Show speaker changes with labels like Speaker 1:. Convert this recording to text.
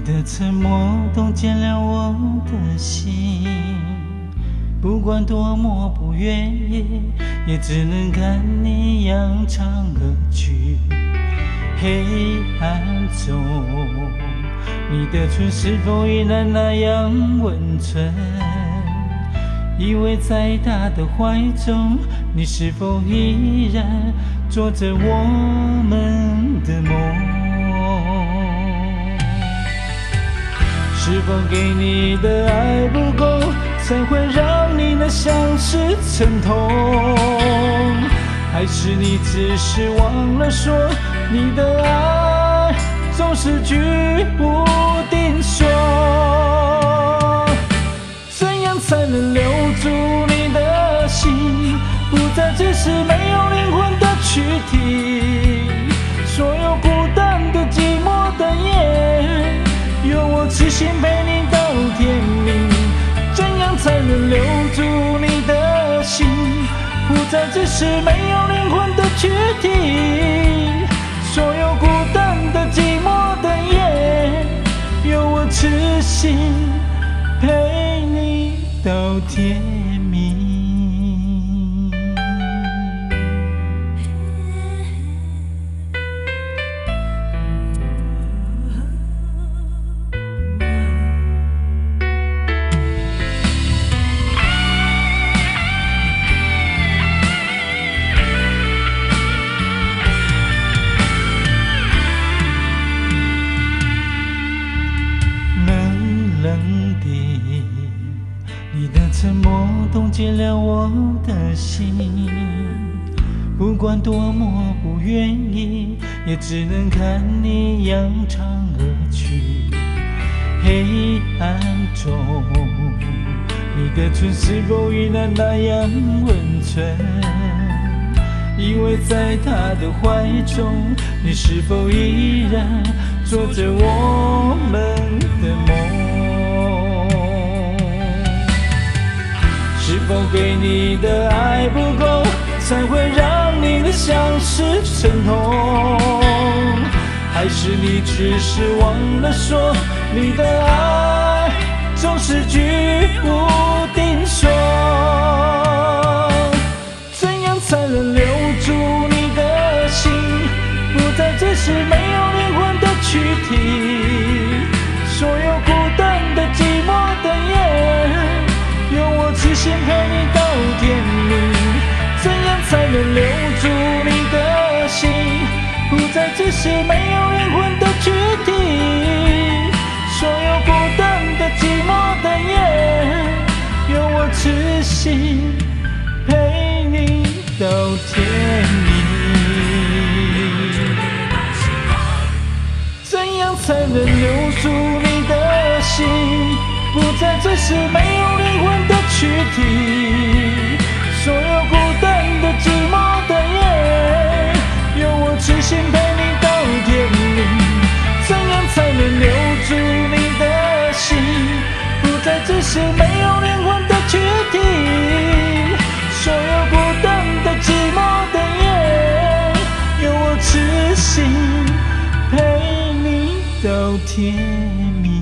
Speaker 1: 的沉默冻结了我的心，不管多么不愿意，也只能看你扬长而去。黑暗中，你的唇是否依然那样温存？依偎在他的怀中，你是否依然做着我们的梦？是否给你的爱不够，才会让你的相思沉痛？还是你只是忘了说，你的爱总是居无定所？怎样才能留住你的心，不再只是没有灵魂的躯体？所有孤单的寂寞的夜，有我痴心陪你到天明。怎样才能留住你的心，不再只是没有灵魂的躯体？所有孤单的寂寞的夜，有我痴心陪你到天明。你的沉默冻结了我的心，不管多么不愿意，也只能看你扬长而去。黑暗中，你的唇是否依然那样温存？依偎在他的怀中，你是否依然做着我们的梦？是否给你的爱不够，才会让你的相思沉痛？还是你只是忘了说，你的爱总是居无定所？怎样才能留住你的心，不再只是没有灵魂的躯体？所有孤单的寂寞的夜，有我痴心陪你到天明。怎样才能留住你的心，不再只是没有灵魂的躯体？所有孤单的寂寞的夜，有我痴心陪你到天明。怎样才能留住你的心，不再只是没有灵魂的躯体？所有孤单的寂寞的夜，有我痴心陪你到天明。怎样才能留住你的心，不再只是没有灵魂的躯体？所有孤单的寂寞的夜，有我痴心陪你到天明。